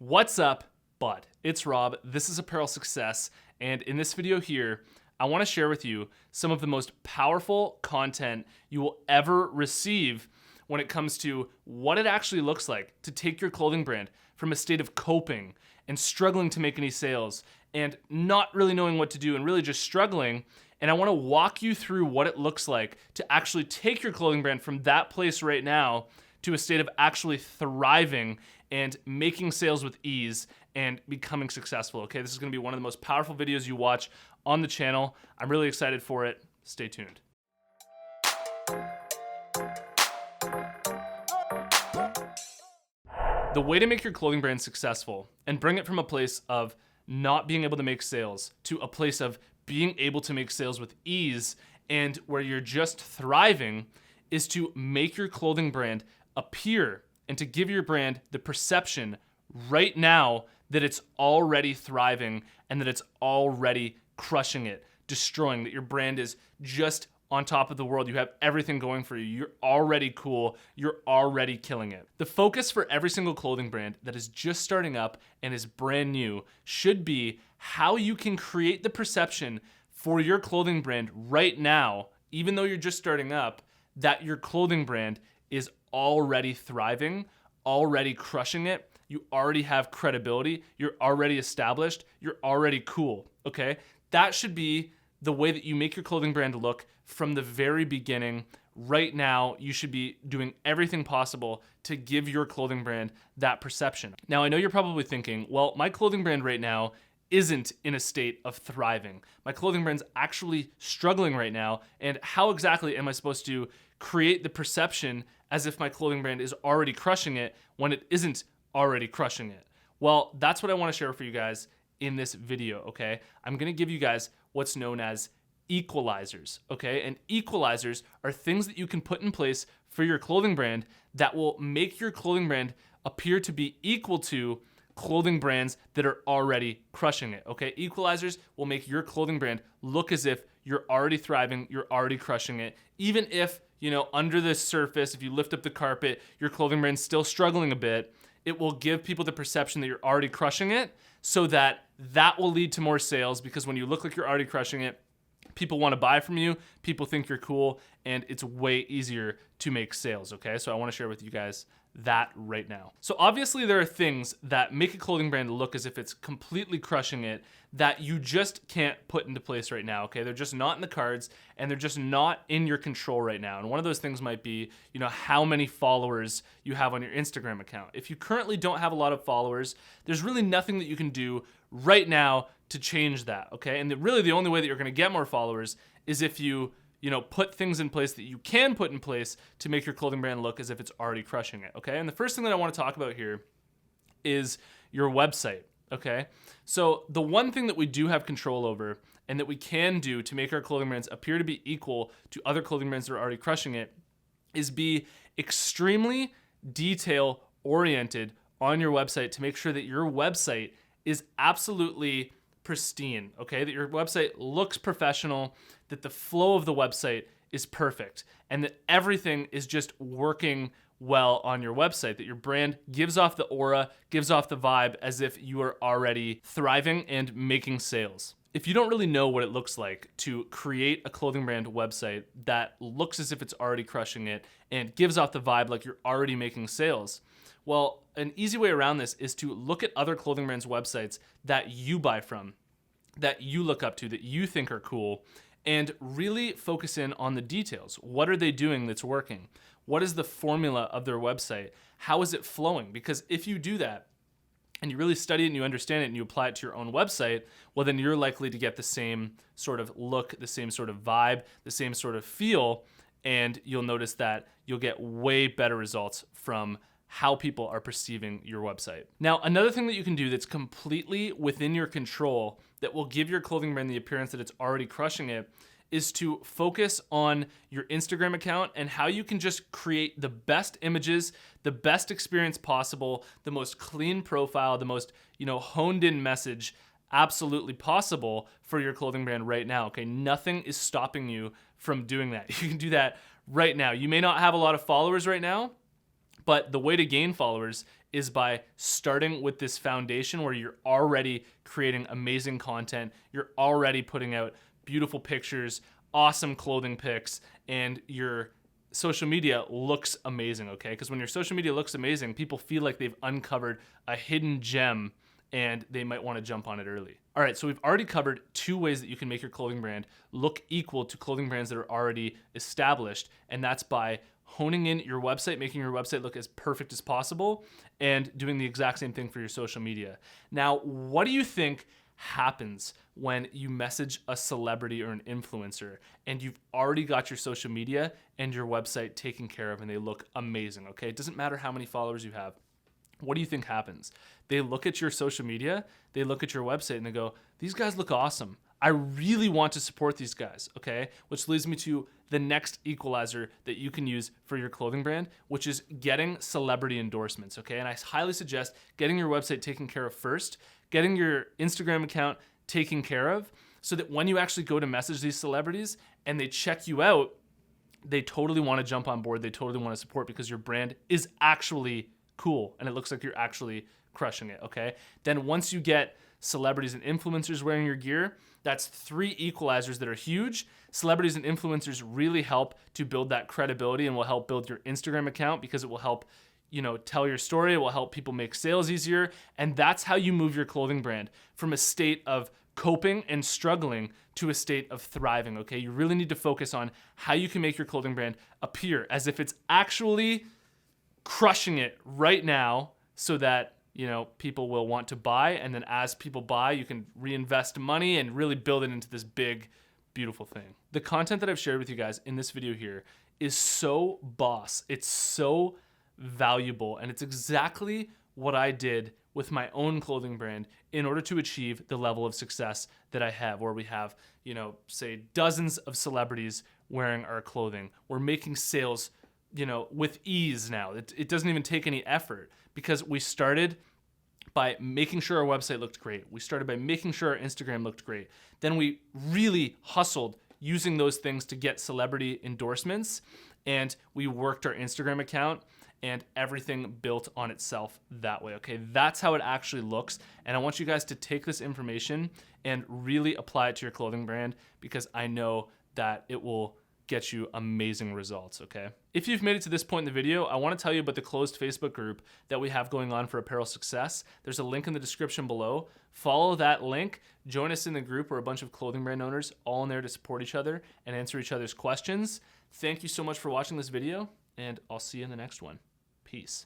What's up, bud? It's Rob. This is Apparel Success, and in this video here, I want to share with you some of the most powerful content you will ever receive when it comes to what it actually looks like to take your clothing brand from a state of coping and struggling to make any sales and not really knowing what to do and really just struggling. And I want to walk you through what it looks like to actually take your clothing brand from that place right now to a state of actually thriving and making sales with ease and becoming successful. Okay, this is going to be one of the most powerful videos you watch on the channel. I'm really excited for it. Stay tuned. The way to make your clothing brand successful and bring it from a place of not being able to make sales to a place of being able to make sales with ease and where you're just thriving is to make your clothing brand appear and to give your brand the perception right now that it's already thriving and that it's already crushing it, destroying, that your brand is just on top of the world. You have everything going for you. You're already cool. You're already killing it. The focus for every single clothing brand that is just starting up and is brand new should be how you can create the perception for your clothing brand right now, even though you're just starting up, that your clothing brand is already thriving, already crushing it. You already have credibility. You're already established. You're already cool, okay? That should be the way that you make your clothing brand look from the very beginning. Right now, you should be doing everything possible to give your clothing brand that perception. Now, I know you're probably thinking, well, my clothing brand right now isn't in a state of thriving. My clothing brand's actually struggling right now, and how exactly am I supposed to create the perception as if my clothing brand is already crushing it when it isn't already crushing it? Well, that's what I want to share for you guys in this video, okay? I'm gonna give you guys what's known as equalizers, okay? And equalizers are things that you can put in place for your clothing brand that will make your clothing brand appear to be equal to clothing brands that are already crushing it, okay? Equalizers will make your clothing brand look as if you're already thriving, you're already crushing it. Even if, under the surface, if you lift up the carpet, your clothing brand's still struggling a bit, it will give people the perception that you're already crushing it, so that will lead to more sales, because when you look like you're already crushing it, people want to buy from you, people think you're cool, and it's way easier to make sales, okay? So I want to share with you guys that right now. So obviously there are things that make a clothing brand look as if it's completely crushing it that you just can't put into place right now, okay? They're just not in the cards, and they're just not in your control right now. And one of those things might be, how many followers you have on your Instagram account. If you currently don't have a lot of followers, there's really nothing that you can do right now to change that, okay? And really the only way that you're gonna get more followers is if you put things in place that you can put in place to make your clothing brand look as if it's already crushing it, okay? And the first thing that I want to talk about here is your website, okay? So the one thing that we do have control over and that we can do to make our clothing brands appear to be equal to other clothing brands that are already crushing it is be extremely detail-oriented on your website to make sure that your website is absolutely pristine, okay? That your website looks professional, that the flow of the website is perfect, and that everything is just working well on your website, that your brand gives off the aura, gives off the vibe as if you are already thriving and making sales. If you don't really know what it looks like to create a clothing brand website that looks as if it's already crushing it and gives off the vibe like you're already making sales, well, an easy way around this is to look at other clothing brands' websites that you buy from, that you look up to, that you think are cool, and really focus in on the details. What are they doing that's working? What is the formula of their website? How is it flowing? Because if you do that, and you really study it and you understand it and you apply it to your own website, well, then you're likely to get the same sort of look, the same sort of vibe, the same sort of feel, and you'll notice that you'll get way better results from how people are perceiving your website. Now, another thing that you can do that's completely within your control that will give your clothing brand the appearance that it's already crushing it is to focus on your Instagram account and how you can just create the best images, the best experience possible, the most clean profile, the most, honed in message absolutely possible for your clothing brand right now, okay? Nothing is stopping you from doing that. You can do that right now. You may not have a lot of followers right now, But the way to gain followers is by starting with this foundation where you're already creating amazing content, you're already putting out beautiful pictures, awesome clothing pics, and your social media looks amazing, okay? Because when your social media looks amazing, people feel like they've uncovered a hidden gem and they might want to jump on it early. All right, so we've already covered 2 ways that you can make your clothing brand look equal to clothing brands that are already established, and that's by honing in your website, making your website look as perfect as possible, and doing the exact same thing for your social media. Now, what do you think happens when you message a celebrity or an influencer and you've already got your social media and your website taken care of and they look amazing, okay? It doesn't matter how many followers you have. What do you think happens? They look at your social media, they look at your website and they go, these guys look awesome. I really want to support these guys, okay? Which leads me to the next equalizer that you can use for your clothing brand, which is getting celebrity endorsements, okay? And I highly suggest getting your website taken care of first, getting your Instagram account taken care of, so that when you actually go to message these celebrities and they check you out, they totally want to jump on board, they totally want to support because your brand is actually cool and it looks like you're actually crushing it, okay? Then once you get celebrities and influencers wearing your gear, that's 3 equalizers that are huge. Celebrities and influencers really help to build that credibility and will help build your Instagram account because it will help, tell your story. It will help people make sales easier. And that's how you move your clothing brand from a state of coping and struggling to a state of thriving, okay? You really need to focus on how you can make your clothing brand appear as if it's actually crushing it right now so that people will want to buy, and then as people buy, you can reinvest money and really build it into this big, beautiful thing. The content that I've shared with you guys in this video here is so boss. It's so valuable, and it's exactly what I did with my own clothing brand in order to achieve the level of success that I have, where we have, say dozens of celebrities wearing our clothing. We're making sales with ease now. It doesn't even take any effort because we started by making sure our website looked great. We started by making sure our Instagram looked great. Then we really hustled using those things to get celebrity endorsements, and we worked our Instagram account, and everything built on itself that way, okay? That's how it actually looks, and I want you guys to take this information and really apply it to your clothing brand because I know that it will get you amazing results, okay? If you've made it to this point in the video, I want to tell you about the closed Facebook group that we have going on for apparel success. There's a link in the description below. Follow that link, join us in the group. We're a bunch of clothing brand owners all in there to support each other and answer each other's questions. Thank you so much for watching this video, and I'll see you in the next one. Peace.